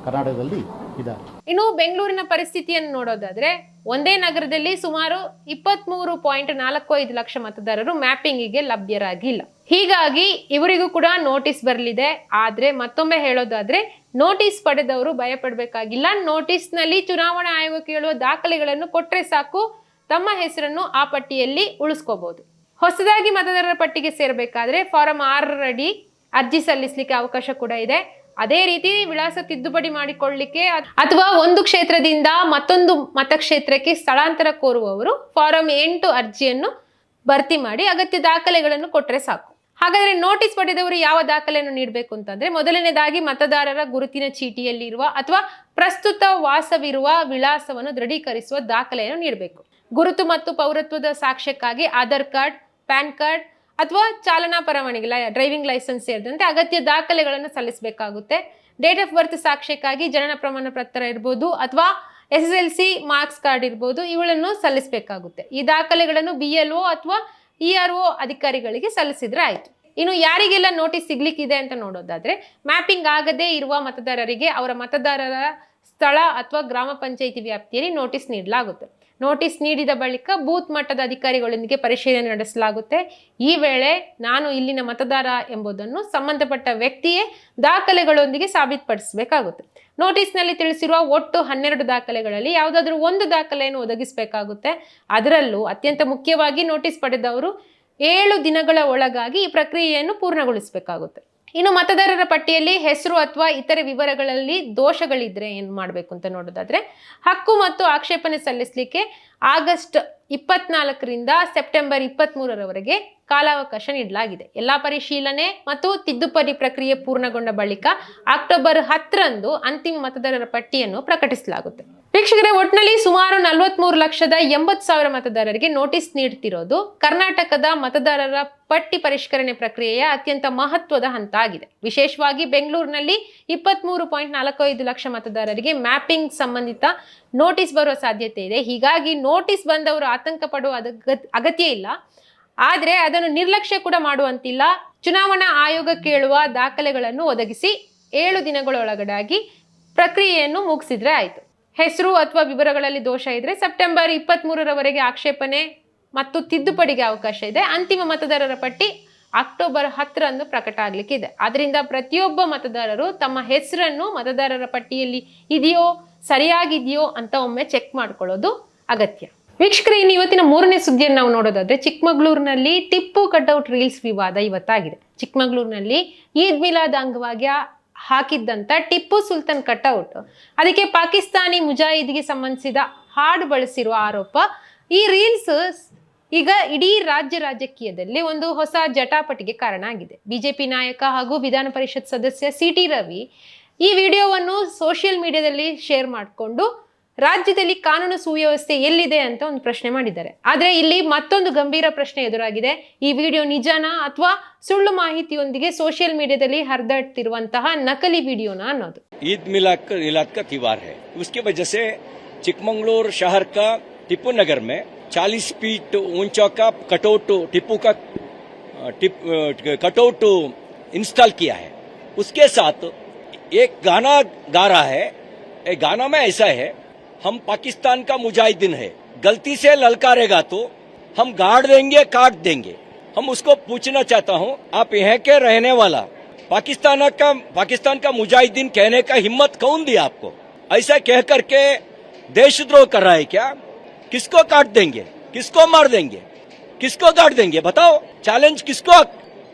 [SPEAKER 4] ಕರ್ನಾಟಕದಲ್ಲಿ ಇದ್ದಾರೆ.
[SPEAKER 1] ಇನ್ನು ಬೆಂಗಳೂರಿನ ಪರಿಸ್ಥಿತಿಯನ್ನು ನೋಡೋದಾದ್ರೆ, ಒಂದೇ ನಗರದಲ್ಲಿ ಸುಮಾರು 23.45 ಲಕ್ಷ ಮತದಾರರು ಮ್ಯಾಪಿಂಗಿಗೆ ಲಭ್ಯರಾಗಿಲ್ಲ. ಹೀಗಾಗಿ ಇವರಿಗೂ ಕೂಡ ನೋಟಿಸ್ ಬರಲಿದೆ. ಆದ್ರೆ ಮತ್ತೊಮ್ಮೆ ಹೇಳೋದಾದ್ರೆ, ನೋಟಿಸ್ ಪಡೆದವರು ಭಯ ಪಡಬೇಕಾಗಿಲ್ಲ. ನೋಟಿಸ್ನಲ್ಲಿ ಚುನಾವಣಾ ಆಯೋಗ ಕೇಳುವ ದಾಖಲೆಗಳನ್ನು ಕೊಟ್ರೆ ಸಾಕು, ತಮ್ಮ ಹೆಸರನ್ನು ಆ ಪಟ್ಟಿಯಲ್ಲಿ ಉಳಿಸ್ಕೋಬಹುದು. ಹೊಸದಾಗಿ ಮತದಾರರ ಪಟ್ಟಿಗೆ ಸೇರಬೇಕಾದ್ರೆ ಫಾರಂ 6 ಅಡಿ ಅರ್ಜಿ ಸಲ್ಲಿಸಲಿಕ್ಕೆ ಅವಕಾಶ ಕೂಡ ಇದೆ. ಅದೇ ರೀತಿ ವಿಳಾಸ ತಿದ್ದುಪಡಿ ಮಾಡಿಕೊಳ್ಳಲಿಕ್ಕೆ ಅಥವಾ ಒಂದು ಕ್ಷೇತ್ರದಿಂದ ಮತ್ತೊಂದು ಮತಕ್ಷೇತ್ರಕ್ಕೆ ಸ್ಥಳಾಂತರ ಕೋರುವವರು ಫಾರಂ 8 ಅರ್ಜಿಯನ್ನು ಭರ್ತಿ ಮಾಡಿ ಅಗತ್ಯ ದಾಖಲೆಗಳನ್ನು ಕೊಟ್ಟರೆ ಸಾಕು. ಹಾಗಾದ್ರೆ ನೋಟಿಸ್ ಪಡೆದವರು ಯಾವ ದಾಖಲೆಯನ್ನು ನೀಡಬೇಕು ಅಂತಂದ್ರೆ, ಮೊದಲನೇದಾಗಿ ಮತದಾರರ ಗುರುತಿನ ಚೀಟಿಯಲ್ಲಿರುವ ಅಥವಾ ಪ್ರಸ್ತುತ ವಾಸವಿರುವ ವಿಳಾಸವನ್ನು ದೃಢೀಕರಿಸುವ ದಾಖಲೆಯನ್ನು ನೀಡಬೇಕು. ಗುರುತು ಮತ್ತು ಪೌರತ್ವದ ಸಾಕ್ಷ್ಯಕ್ಕಾಗಿ ಆಧಾರ್ ಕಾರ್ಡ್, ಪ್ಯಾನ್ ಕಾರ್ಡ್ ಅಥವಾ ಚಾಲನಾ ಪರವಾನಗಿ, ಡ್ರೈವಿಂಗ್ ಲೈಸೆನ್ಸ್ ಸೇರಿದಂತೆ ಅಗತ್ಯ ದಾಖಲೆಗಳನ್ನು ಸಲ್ಲಿಸಬೇಕಾಗುತ್ತೆ. ಡೇಟ್ ಆಫ್ ಬರ್ತ್ ಸಾಕ್ಷ್ಯಕ್ಕಾಗಿ ಜನನ ಪ್ರಮಾಣ ಪತ್ರ ಇರ್ಬೋದು ಅಥವಾ SSLC ಮಾರ್ಕ್ಸ್ ಕಾರ್ಡ್ ಇರ್ಬೋದು, ಇವುಗಳನ್ನು ಸಲ್ಲಿಸಬೇಕಾಗುತ್ತೆ. ಈ ದಾಖಲೆಗಳನ್ನು BLO ಅಥವಾ ERO ಅಧಿಕಾರಿಗಳಿಗೆ ಸಲ್ಲಿಸಿದ್ರೆ ಆಯ್ತು. ಇನ್ನು ಯಾರಿಗೆಲ್ಲ ನೋಟಿಸ್ ಸಿಗ್ಲಿಕ್ಕಿದೆ ಅಂತ ನೋಡೋದಾದ್ರೆ, ಮ್ಯಾಪಿಂಗ್ ಆಗದೇ ಇರುವ ಮತದಾರರಿಗೆ ಅವರ ಮತದಾರರ ಸ್ಥಳ ಅಥವಾ ಗ್ರಾಮ ಪಂಚಾಯಿತಿ ವ್ಯಾಪ್ತಿಯಲ್ಲಿ ನೋಟಿಸ್ ನೀಡಲಾಗುತ್ತೆ. ನೋಟಿಸ್ ನೀಡಿದ ಬಳಿಕ ಬೂತ್ ಮಟ್ಟದ ಅಧಿಕಾರಿಗಳೊಂದಿಗೆ ಪರಿಶೀಲನೆ ನಡೆಸಲಾಗುತ್ತೆ. ಈ ವೇಳೆ ನಾನು ಇಲ್ಲಿನ ಮತದಾರ ಎಂಬುದನ್ನು ಸಂಬಂಧಪಟ್ಟ ವ್ಯಕ್ತಿಯೇ ದಾಖಲೆಗಳೊಂದಿಗೆ ಸಾಬೀತುಪಡಿಸಬೇಕಾಗುತ್ತೆ. ನೋಟಿಸ್ನಲ್ಲಿ ತಿಳಿಸಿರುವ ಒಟ್ಟು 12 ದಾಖಲೆಗಳಲ್ಲಿ ಯಾವುದಾದ್ರೂ ಒಂದು ದಾಖಲೆಯನ್ನು ಒದಗಿಸಬೇಕಾಗುತ್ತೆ. ಅದರಲ್ಲೂ ಅತ್ಯಂತ ಮುಖ್ಯವಾಗಿ ನೋಟಿಸ್ ಪಡೆದವರು 7 ದಿನಗಳ ಒಳಗಾಗಿ ಈ ಪ್ರಕ್ರಿಯೆಯನ್ನು ಪೂರ್ಣಗೊಳಿಸಬೇಕಾಗುತ್ತೆ. ಇನ್ನು ಮತದಾರರ ಪಟ್ಟಿಯಲ್ಲಿ ಹೆಸರು ಅಥವಾ ಇತರೆ ವಿವರಗಳಲ್ಲಿ ದೋಷಗಳಿದ್ರೆ ಏನು ಮಾಡಬೇಕು ಅಂತ ನೋಡೋದಾದ್ರೆ, ಹಕ್ಕು ಮತ್ತು ಆಕ್ಷೇಪಣೆ ಸಲ್ಲಿಸಲಿಕ್ಕೆ ಆಗಸ್ಟ್ 24ರಿಂದ ಸೆಪ್ಟೆಂಬರ್ 23ರವರೆಗೆ ಕಾಲಾವಕಾಶ ನೀಡಲಾಗಿದೆ. ಎಲ್ಲಾ ಪರಿಶೀಲನೆ ಮತ್ತು ತಿದ್ದುಪಡಿ ಪ್ರಕ್ರಿಯೆ ಪೂರ್ಣಗೊಂಡ ಬಳಿಕ ಅಕ್ಟೋಬರ್ 10ರಂದು ಅಂತಿಮ ಮತದಾರರ ಪಟ್ಟಿಯನ್ನು ಪ್ರಕಟಿಸಲಾಗುತ್ತೆ. ವೀಕ್ಷಕರೇ, ಒಟ್ಟಿನಲ್ಲಿ ಸುಮಾರು 43,80,000 ಮತದಾರರಿಗೆ ನೋಟಿಸ್ ನೀಡುತ್ತಿರೋದು ಕರ್ನಾಟಕದ ಮತದಾರರ ಪಟ್ಟಿ ಪರಿಷ್ಕರಣೆ ಪ್ರಕ್ರಿಯೆಯ ಅತ್ಯಂತ ಮಹತ್ವದ ಹಂತ ಆಗಿದೆ. ವಿಶೇಷವಾಗಿ ಬೆಂಗಳೂರಿನಲ್ಲಿ 23.45 ಲಕ್ಷ ಮತದಾರರಿಗೆ ಮ್ಯಾಪಿಂಗ್ ಸಂಬಂಧಿತ ನೋಟಿಸ್ ಬರುವ ಸಾಧ್ಯತೆ ಇದೆ. ಹೀಗಾಗಿ ನೋಟಿಸ್ ಬಂದವರು ಆತಂಕ ಪಡುವ ಅಗತ್ಯ ಇಲ್ಲ. ಆದರೆ ಅದನ್ನು ನಿರ್ಲಕ್ಷ್ಯ ಕೂಡ ಮಾಡುವಂತಿಲ್ಲ. ಚುನಾವಣಾ ಆಯೋಗ ಕೇಳುವ ದಾಖಲೆಗಳನ್ನು ಒದಗಿಸಿ 7 ದಿನಗಳೊಳಗಡೆ ಪ್ರಕ್ರಿಯೆಯನ್ನು ಮುಗಿಸಿದ್ರೆ ಆಯಿತು. ಹೆಸರು ಅಥವಾ ವಿವರಗಳಲ್ಲಿ ದೋಷ ಇದ್ರೆ ಸೆಪ್ಟೆಂಬರ್ 23ರವರೆಗೆ ಆಕ್ಷೇಪಣೆ ಮತ್ತು ತಿದ್ದುಪಡಿಗೆ ಅವಕಾಶ ಇದೆ. ಅಂತಿಮ ಮತದಾರರ ಪಟ್ಟಿ ಅಕ್ಟೋಬರ್ 10ರಂದು ಪ್ರಕಟ ಆಗ್ಲಿಕ್ಕಿದೆ. ಆದ್ರಿಂದ ಪ್ರತಿಯೊಬ್ಬ ಮತದಾರರು ತಮ್ಮ ಹೆಸರನ್ನು ಮತದಾರರ ಪಟ್ಟಿಯಲ್ಲಿ ಇದೆಯೋ ಸರಿಯಾಗಿದೆಯೋ ಅಂತ ಒಮ್ಮೆ ಚೆಕ್ ಮಾಡ್ಕೊಳ್ಳೋದು ಅಗತ್ಯ. ವೀಕ್ಷಕರೇ, ಇನ್ನು ಇವತ್ತಿನ ಮೂರನೇ ಸುದ್ದಿಯನ್ನು ನಾವು ನೋಡೋದಾದ್ರೆ, ಚಿಕ್ಕಮಗಳೂರಿನಲ್ಲಿ ಟಿಪ್ಪು ಕಟ್ಔಟ್ ರೀಲ್ಸ್ ವಿವಾದ ಇವತ್ತಾಗಿದೆ. ಚಿಕ್ಕಮಗಳೂರಿನಲ್ಲಿ ಈದ್ ಮಿಲಾದ್ ಅಂಗವಾಗಿ ಹಾಕಿದ್ದಂಥ ಟಿಪ್ಪು ಸುಲ್ತಾನ್ ಕಟ್ಔಟ್, ಅದಕ್ಕೆ ಪಾಕಿಸ್ತಾನಿ ಮುಜಾಹಿದ್ಗೆ ಸಂಬಂಧಿಸಿದ ಹಾಡು ಬಳಸಿರುವ ಆರೋಪ. ಈ ರೀಲ್ಸ್ ಈಗ ಇಡೀ ರಾಜಕೀಯದಲ್ಲಿ ಒಂದು ಹೊಸ ಜಟಾಪಟಿಗೆ ಕಾರಣ ಆಗಿದೆ. ಬಿಜೆಪಿ ನಾಯಕ ಹಾಗೂ ವಿಧಾನ ಪರಿಷತ್ ಸದಸ್ಯ ಸಿಟಿ ರವಿ ಈ ವಿಡಿಯೋವನ್ನು ಸೋಷಿಯಲ್ ಮೀಡಿಯಾದಲ್ಲಿ ಶೇರ್ ಮಾಡಿಕೊಂಡು ರಾಜ್ಯದಲ್ಲಿ ಕಾನೂನು ಸುವ್ಯವಸ್ಥೆ ಎಲ್ಲಿದೆ ಅಂತ ಒಂದು ಪ್ರಶ್ನೆ ಮಾಡಿದ್ದಾರೆ. ಆದರೆ ಇಲ್ಲಿ ಮತ್ತೊಂದು ಗಂಭೀರ ಪ್ರಶ್ನೆ ಎದುರಾಗಿದೆ. ಈ ವಿಡಿಯೋ ನಿಜನಾ ಅಥವಾ ಸುಳ್ಳು ಮಾಹಿತಿಯೊಂದಿಗೆ ಸೋಷಿಯಲ್ ಮೀಡಿಯಾದಲ್ಲಿ ಹರಿದಾಡ್ತಿರುವಂತಹ ನಕಲಿ ವಿಡಿಯೋನಾ ಅನ್ನೋದು.
[SPEAKER 5] ईद मिलाद का त्योहार है, उसकी वजह से चिकमंगलूर शहर का टिप्पू नगर में 40 फीट ऊंचा का कटआउट टिप्पू का कटआउट इंस्टॉल किया है. उसके साथ एक गाना गा रहा है. एक गाना में ऐसा है, हम पाकिस्तान का मुजाहिदीन है, गलती से ललकारेगा तो हम गाड़ देंगे, काट देंगे. हम उसको पूछना चाहता हूं, आप यहाँ के रहने वाला पाकिस्तान का मुजाहिदीन कहने का हिम्मत कौन दिया आपको? ऐसा कह करके देशद्रोह कर रहा है क्या? किसको काट देंगे, किसको मार देंगे, किसको काट देंगे? बताओ, चैलेंज किसको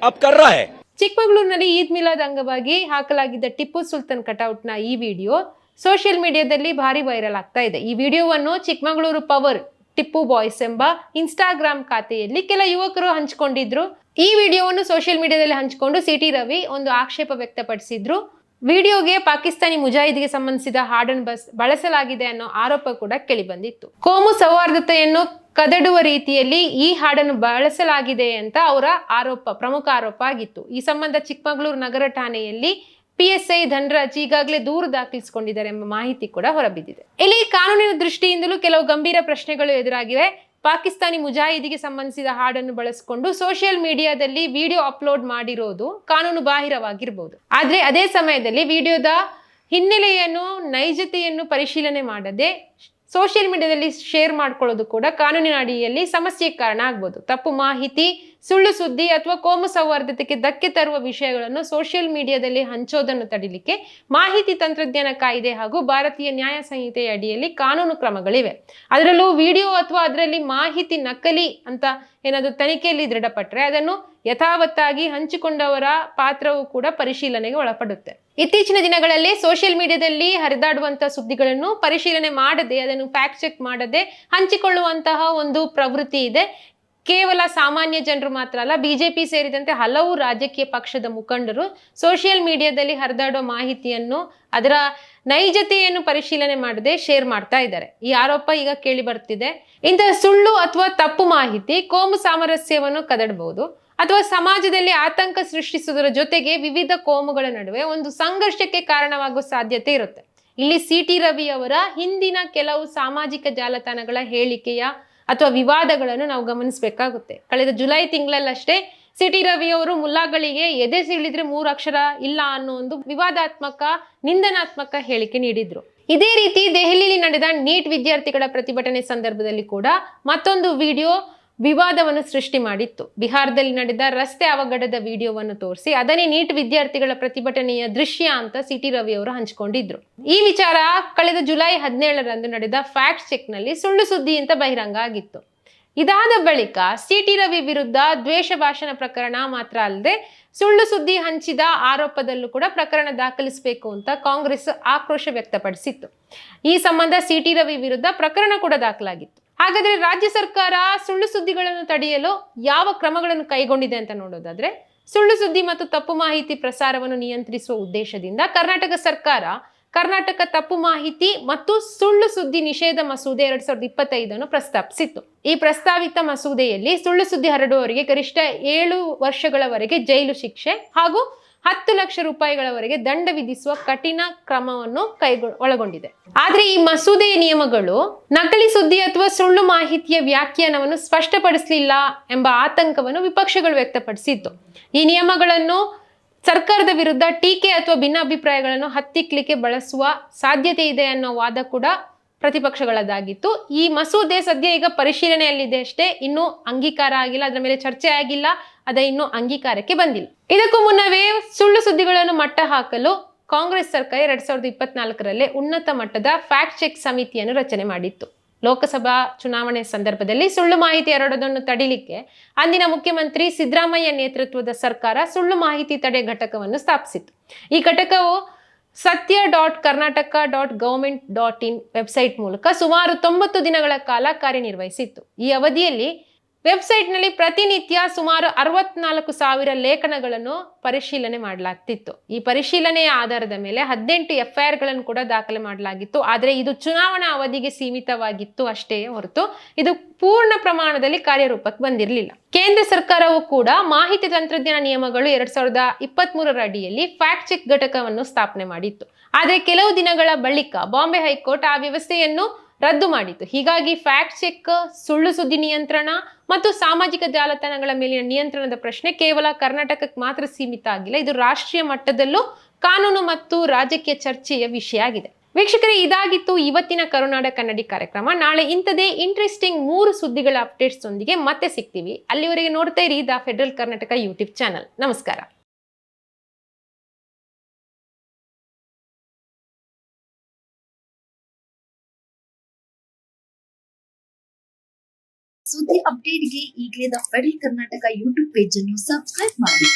[SPEAKER 5] अब कर रहा है?
[SPEAKER 1] ಚಿಕ್ಕಮಗಳೂರಿನಲ್ಲಿ ಈದ್ ಮಿಲಾದ್ ಅಂಗವಾಗಿ ಹಾಕಲಾಗಿದ್ದ ಟಿಪ್ಪು ಸುಲ್ತಾನ್ ಕಟೌಟ್ನ ಈ ವಿಡಿಯೋ ಸೋಷಿಯಲ್ ಮೀಡಿಯಾದಲ್ಲಿ ಭಾರಿ ವೈರಲ್ ಆಗ್ತಾ ಇದೆ. ಈ ವಿಡಿಯೋವನ್ನು ಚಿಕ್ಕಮಗಳೂರು ಪವರ್ ಟಿಪ್ಪು ಬಾಯ್ಸ್ ಎಂಬ ಇನ್ಸ್ಟಾಗ್ರಾಮ್ ಖಾತೆಯಲ್ಲಿ ಕೆಲ ಯುವಕರು ಹಂಚಿಕೊಂಡಿದ್ರು. ಈ ವಿಡಿಯೋವನ್ನು ಸೋಷಿಯಲ್ ಮೀಡಿಯಾದಲ್ಲಿ ಹಂಚಿಕೊಂಡು ಸಿಟಿ ರವಿ ಒಂದು ಆಕ್ಷೇಪ ವ್ಯಕ್ತಪಡಿಸಿದ್ರು. ವಿಡಿಯೋಗೆ ಪಾಕಿಸ್ತಾನಿ ಮುಜಾಹಿದ್ಗೆ ಸಂಬಂಧಿಸಿದ ಹಾಡನ್ನು ಬಳಸಲಾಗಿದೆ ಅನ್ನೋ ಆರೋಪ ಕೂಡ ಕೇಳಿಬಂದಿತ್ತು. ಕೋಮು ಸೌಹಾರ್ದತೆಯನ್ನು ಕದಡುವ ರೀತಿಯಲ್ಲಿ ಈ ಹಾಡನ್ನು ಬಳಸಲಾಗಿದೆ ಅಂತ ಅವರ ಪ್ರಮುಖ ಆರೋಪ ಆಗಿತ್ತು. ಈ ಸಂಬಂಧ ಚಿಕ್ಕಮಗಳೂರು ನಗರ ಠಾಣೆಯಲ್ಲಿ PSI ಧನರಾಜ್ ಈಗಾಗಲೇ ದೂರು ದಾಖಲಿಸಿಕೊಂಡಿದ್ದಾರೆ ಎಂಬ ಮಾಹಿತಿ ಕೂಡ ಹೊರಬಿದ್ದಿದೆ. ಇಲ್ಲಿ ಕಾನೂನಿನ ದೃಷ್ಟಿಯಿಂದಲೂ ಕೆಲವು ಗಂಭೀರ ಪ್ರಶ್ನೆಗಳು ಎದುರಾಗಿವೆ. ಪಾಕಿಸ್ತಾನಿ ಮುಜಾಹಿದಿಗೆ ಸಂಬಂಧಿಸಿದ ಹಾಡನ್ನು ಬಳಸಿಕೊಂಡು ಸೋಷಿಯಲ್ ಮೀಡಿಯಾದಲ್ಲಿ ವಿಡಿಯೋ ಅಪ್ಲೋಡ್ ಮಾಡಿರೋದು ಕಾನೂನು ಬಾಹಿರವಾಗಿರ್ಬೋದು. ಆದ್ರೆ ಅದೇ ಸಮಯದಲ್ಲಿ ವಿಡಿಯೋದ ಹಿನ್ನೆಲೆಯನ್ನು, ನೈಜತೆಯನ್ನು ಪರಿಶೀಲನೆ ಮಾಡದೆ ಸೋಷಿಯಲ್ ಮೀಡಿಯಾದಲ್ಲಿ ಶೇರ್ ಮಾಡ್ಕೊಳ್ಳೋದು ಕೂಡ ಕಾನೂನಿನ ಅಡಿಯಲ್ಲಿ ಸಮಸ್ಯೆಗೆ ಕಾರಣ ಆಗ್ಬೋದು. ತಪ್ಪು ಮಾಹಿತಿ, ಸುಳ್ಳು ಸುದ್ದಿ ಅಥವಾ ಕೋಮು ಸೌಹಾರ್ದತೆಗೆ ಧಕ್ಕೆ ತರುವ ವಿಷಯಗಳನ್ನು ಸೋಷಿಯಲ್ ಮೀಡಿಯಾದಲ್ಲಿ ಹಂಚೋದನ್ನು ತಡಿಲಿಕ್ಕೆ ಮಾಹಿತಿ ತಂತ್ರಜ್ಞಾನ ಕಾಯ್ದೆ ಹಾಗೂ ಭಾರತೀಯ ನ್ಯಾಯ ಸಂಹಿತೆಯ ಅಡಿಯಲ್ಲಿ ಕಾನೂನು ಕ್ರಮಗಳಿವೆ. ಅದರಲ್ಲೂ ವಿಡಿಯೋ ಅಥವಾ ಅದರಲ್ಲಿ ಮಾಹಿತಿ ನಕಲಿ ಅಂತ ಏನಾದರೂ ತನಿಖೆಯಲ್ಲಿ ದೃಢಪಟ್ಟರೆ ಅದನ್ನು ಯಥಾವತ್ತಾಗಿ ಹಂಚಿಕೊಂಡವರ ಪಾತ್ರವೂ ಕೂಡ ಪರಿಶೀಲನೆಗೆ ಒಳಪಡುತ್ತೆ. ಇತ್ತೀಚಿನ ದಿನಗಳಲ್ಲಿ ಸೋಷಿಯಲ್ ಮೀಡಿಯಾದಲ್ಲಿ ಹರಿದಾಡುವಂತ ಸುದ್ದಿಗಳನ್ನು ಪರಿಶೀಲನೆ ಮಾಡದೆ, ಅದನ್ನು ಫ್ಯಾಕ್ಟ್ ಚೆಕ್ ಮಾಡದೆ ಹಂಚಿಕೊಳ್ಳುವಂತಹ ಒಂದು ಪ್ರವೃತ್ತಿ ಇದೆ. ಕೇವಲ ಸಾಮಾನ್ಯ ಜನರು ಮಾತ್ರ ಅಲ್ಲ, ಬಿಜೆಪಿ ಸೇರಿದಂತೆ ಹಲವು ರಾಜಕೀಯ ಪಕ್ಷದ ಮುಖಂಡರು ಸೋಷಿಯಲ್ ಮೀಡಿಯಾದಲ್ಲಿ ಹರಿದಾಡುವ ಮಾಹಿತಿಯನ್ನು, ಅದರ ನೈಜತೆಯನ್ನು ಪರಿಶೀಲನೆ ಮಾಡದೆ ಶೇರ್ ಮಾಡ್ತಾ ಇದ್ದಾರೆ. ಈ ಆರೋಪ ಈಗ ಕೇಳಿ ಬರ್ತಿದೆ. ಇಂತಹ ಸುಳ್ಳು ಅಥವಾ ತಪ್ಪು ಮಾಹಿತಿ ಕೋಮು ಸಾಮರಸ್ಯವನ್ನು ಕದಡಬಹುದು ಅಥವಾ ಸಮಾಜದಲ್ಲಿ ಆತಂಕ ಸೃಷ್ಟಿಸುವುದರ ಜೊತೆಗೆ ವಿವಿಧ ಕೋಮುಗಳ ನಡುವೆ ಒಂದು ಸಂಘರ್ಷಕ್ಕೆ ಕಾರಣವಾಗುವ ಸಾಧ್ಯತೆ ಇರುತ್ತೆ. ಇಲ್ಲಿ ಸಿಟಿ ರವಿ ಅವರ ಹಿಂದಿನ ಕೆಲವು ಸಾಮಾಜಿಕ ಜಾಲತಾಣಗಳ ಹೇಳಿಕೆಯ ಅಥವಾ ವಿವಾದಗಳನ್ನು ನಾವು ಗಮನಿಸಬೇಕಾಗುತ್ತೆ. ಕಳೆದ ಜುಲೈ ತಿಂಗಳಲ್ಲಷ್ಟೇ ಸಿಟಿ ರವಿ ಅವರು ಮುಲ್ಲಾಗಳಿಗೆ ಎದೆ ಸೀಳಿದ್ರೆ 3 ಅಕ್ಷರ ಇಲ್ಲ ಅನ್ನೋ ಒಂದು ವಿವಾದಾತ್ಮಕ, ನಿಂದನಾತ್ಮಕ ಹೇಳಿಕೆ ನೀಡಿದ್ರು. ಇದೇ ರೀತಿ ದೆಹಲಿಯಲ್ಲಿ ನಡೆದ ನೀಟ್ ವಿದ್ಯಾರ್ಥಿಗಳ ಪ್ರತಿಭಟನೆ ಸಂದರ್ಭದಲ್ಲಿ ಕೂಡ ಮತ್ತೊಂದು ವಿಡಿಯೋ ವಿವಾದವನ್ನು ಸೃಷ್ಟಿ ಮಾಡಿತ್ತು. ಬಿಹಾರದಲ್ಲಿ ನಡೆದ ರಸ್ತೆ ಅವಘಡದ ವಿಡಿಯೋವನ್ನು ತೋರಿಸಿ ಅದನ್ನೇ ನೀಟ್ ವಿದ್ಯಾರ್ಥಿಗಳ ಪ್ರತಿಭಟನೆಯ ದೃಶ್ಯ ಅಂತ ಸಿಟಿ ರವಿ ಅವರು ಹಂಚಿಕೊಂಡಿದ್ರು. ಈ ವಿಚಾರ ಕಳೆದ ಜುಲೈ 17ರಂದು ನಡೆದ ಫ್ಯಾಕ್ಟ್ ಚೆಕ್ ನಲ್ಲಿ ಸುಳ್ಳು ಸುದ್ದಿ ಅಂತ ಬಹಿರಂಗ ಆಗಿತ್ತು. ಇದಾದ ಬಳಿಕ ಸಿಟಿ ರವಿ ವಿರುದ್ಧ ದ್ವೇಷ ಭಾಷಣ ಪ್ರಕರಣ ಮಾತ್ರ ಅಲ್ಲದೆ ಸುಳ್ಳು ಸುದ್ದಿ ಹಂಚಿದ ಆರೋಪದಲ್ಲೂ ಕೂಡ ಪ್ರಕರಣ ದಾಖಲಿಸಬೇಕು ಅಂತ ಕಾಂಗ್ರೆಸ್ ಆಕ್ರೋಶ ವ್ಯಕ್ತಪಡಿಸಿತ್ತು. ಈ ಸಂಬಂಧ ಸಿಟಿ ರವಿ ವಿರುದ್ಧ ಪ್ರಕರಣ ಕೂಡ ದಾಖಲಾಗಿತ್ತು. ಹಾಗಾದ್ರೆ ರಾಜ್ಯ ಸರ್ಕಾರ ಸುಳ್ಳು ಸುದ್ದಿಗಳನ್ನು ತಡೆಯಲು ಯಾವ ಕ್ರಮಗಳನ್ನು ಕೈಗೊಂಡಿದೆ ಅಂತ ನೋಡೋದಾದ್ರೆ, ಸುಳ್ಳು ಸುದ್ದಿ ಮತ್ತು ತಪ್ಪು ಮಾಹಿತಿ ಪ್ರಸಾರವನ್ನು ನಿಯಂತ್ರಿಸುವ ಉದ್ದೇಶದಿಂದ ಕರ್ನಾಟಕ ಸರ್ಕಾರ ಕರ್ನಾಟಕ ತಪ್ಪು ಮಾಹಿತಿ ಮತ್ತು ಸುಳ್ಳು ಸುದ್ದಿ ನಿಷೇಧ ಮಸೂದೆ 2025 ಪ್ರಸ್ತಾಪಿಸಿತ್ತು. ಈ ಪ್ರಸ್ತಾವಿತ ಮಸೂದೆಯಲ್ಲಿ ಸುಳ್ಳು ಸುದ್ದಿ ಹರಡುವವರಿಗೆ ಗರಿಷ್ಠ 7 ವರ್ಷಗಳವರೆಗೆ ಜೈಲು ಶಿಕ್ಷೆ ಹಾಗೂ 10 ಲಕ್ಷ ರೂಪಾಯಿಗಳವರೆಗೆ ದಂಡ ವಿಧಿಸುವ ಕಠಿಣ ಕ್ರಮವನ್ನು ಒಳಗೊಂಡಿದೆ. ಆದ್ರೆ ಈ ಮಸೂದೆಯ ನಿಯಮಗಳು ನಕಲಿ ಸುದ್ದಿ ಅಥವಾ ಸುಳ್ಳು ಮಾಹಿತಿಯ ವ್ಯಾಖ್ಯಾನವನ್ನು ಸ್ಪಷ್ಟಪಡಿಸಲಿಲ್ಲ ಎಂಬ ಆತಂಕವನ್ನು ವಿಪಕ್ಷಗಳು ವ್ಯಕ್ತಪಡಿಸಿತ್ತು. ಈ ನಿಯಮಗಳನ್ನು ಸರ್ಕಾರದ ವಿರುದ್ಧ ಟೀಕೆ ಅಥವಾ ಭಿನ್ನಾಭಿಪ್ರಾಯಗಳನ್ನು ಹತ್ತಿಕ್ಕಲಿಕ್ಕೆ ಬಳಸುವ ಸಾಧ್ಯತೆ ಇದೆ ಅನ್ನೋ ವಾದ ಕೂಡ ಪ್ರತಿಪಕ್ಷಗಳದ್ದಾಗಿತ್ತು. ಈ ಮಸೂದೆ ಸದ್ಯ ಈಗ ಪರಿಶೀಲನೆಯಲ್ಲಿದೆ ಅಷ್ಟೇ, ಇನ್ನೂ ಅಂಗೀಕಾರ ಆಗಿಲ್ಲ, ಅದರ ಮೇಲೆ ಚರ್ಚೆ ಆಗಿಲ್ಲ, ಅದ ಇನ್ನೂ ಅಂಗೀಕಾರಕ್ಕೆ ಬಂದಿಲ್ಲ. ಇದಕ್ಕೂ ಮುನ್ನವೇ ಸುಳ್ಳು ಸುದ್ದಿಗಳನ್ನು ಮಟ್ಟ ಹಾಕಲು ಕಾಂಗ್ರೆಸ್ ಸರ್ಕಾರ 2024ರಲ್ಲಿ ಉನ್ನತ ಮಟ್ಟದ ಫ್ಯಾಕ್ಟ್ ಚೆಕ್ ಸಮಿತಿಯನ್ನು ರಚನೆ ಮಾಡಿತ್ತು. ಲೋಕಸಭಾ ಚುನಾವಣೆ ಸಂದರ್ಭದಲ್ಲಿ ಸುಳ್ಳು ಮಾಹಿತಿ ಹರಡೋದನ್ನು ತಡಿಲಿಕ್ಕೆ ಅಂದಿನ ಮುಖ್ಯಮಂತ್ರಿ ಸಿದ್ದರಾಮಯ್ಯ ನೇತೃತ್ವದ ಸರ್ಕಾರ ಸುಳ್ಳು ಮಾಹಿತಿ ತಡೆ ಘಟಕವನ್ನು ಸ್ಥಾಪಿಸಿತು. ಈ ಘಟಕವು satya.karnataka.government.in ವೆಬ್ಸೈಟ್ ಮೂಲಕ ಸುಮಾರು 90 ದಿನಗಳ ಕಾಲ ಕಾರ್ಯನಿರ್ವಹಿಸಿತ್ತು. ಈ ಅವಧಿಯಲ್ಲಿ ವೆಬ್ಸೈಟ್ನಲ್ಲಿ ಪ್ರತಿನಿತ್ಯ ಸುಮಾರು 64,000 ಲೇಖನಗಳನ್ನು ಪರಿಶೀಲನೆ ಮಾಡಲಾಗ್ತಿತ್ತು. ಈ ಪರಿಶೀಲನೆಯ ಆಧಾರದ ಮೇಲೆ 18 FIRಗಳನ್ನು ಕೂಡ ದಾಖಲೆ ಮಾಡಲಾಗಿತ್ತು. ಆದರೆ ಇದು ಚುನಾವಣಾ ಅವಧಿಗೆ ಸೀಮಿತವಾಗಿತ್ತು ಅಷ್ಟೇ ಹೊರತು ಇದು ಪೂರ್ಣ ಪ್ರಮಾಣದಲ್ಲಿ ಕಾರ್ಯರೂಪಕ್ಕೆ ಬಂದಿರಲಿಲ್ಲ. ಕೇಂದ್ರ ಸರ್ಕಾರವು ಕೂಡ ಮಾಹಿತಿ ತಂತ್ರಜ್ಞಾನ ನಿಯಮಗಳು 2023ರ ಅಡಿಯಲ್ಲಿ ಫ್ಯಾಕ್ಟ್ ಚೆಕ್ ಘಟಕವನ್ನು ಸ್ಥಾಪನೆ ಮಾಡಿತ್ತು. ಆದರೆ ಕೆಲವು ದಿನಗಳ ಬಳಿಕ ಬಾಂಬೆ ಹೈಕೋರ್ಟ್ ಆ ವ್ಯವಸ್ಥೆಯನ್ನು ರದ್ದು ಮಾಡಿತು. ಹೀಗಾಗಿ ಫ್ಯಾಕ್ಟ್ ಚೆಕ್, ಸುಳ್ಳು ಸುದ್ದಿ ನಿಯಂತ್ರಣ ಮತ್ತು ಸಾಮಾಜಿಕ ಜಾಲತಾಣಗಳ ಮೇಲಿನ ನಿಯಂತ್ರಣದ ಪ್ರಶ್ನೆ ಕೇವಲ ಕರ್ನಾಟಕಕ್ಕೆ ಮಾತ್ರ ಸೀಮಿತ ಆಗಿಲ್ಲ, ಇದು ರಾಷ್ಟ್ರೀಯ ಮಟ್ಟದಲ್ಲೂ ಕಾನೂನು ಮತ್ತು ರಾಜಕೀಯ ಚರ್ಚೆಯ ವಿಷಯ ಆಗಿದೆ. ವೀಕ್ಷಕರೇ, ಇದಾಗಿತ್ತು ಇವತ್ತಿನ ಕರುನಾಡ ಕನ್ನಡಿ ಕಾರ್ಯಕ್ರಮ. ನಾಳೆ ಇಂಥದೇ ಇಂಟ್ರೆಸ್ಟಿಂಗ್ 3 ಸುದ್ದಿಗಳ ಅಪ್ಡೇಟ್ಸ್ ಒಂದಿಗೆ ಮತ್ತೆ ಸಿಗ್ತೀವಿ. ಅಲ್ಲಿವರೆಗೆ ನೋಡ್ತಾ ಇರಿ the federal Karnataka YouTube channel. ನಮಸ್ಕಾರ.
[SPEAKER 6] ಸುದ್ದಿ ಅಪ್ಡೇಟ್ಗೆ ಈಗಲೇ the federal Karnataka YouTube page ಅನ್ನು ಸಬ್ಸ್ಕ್ರೈಬ್ ಮಾಡಿ.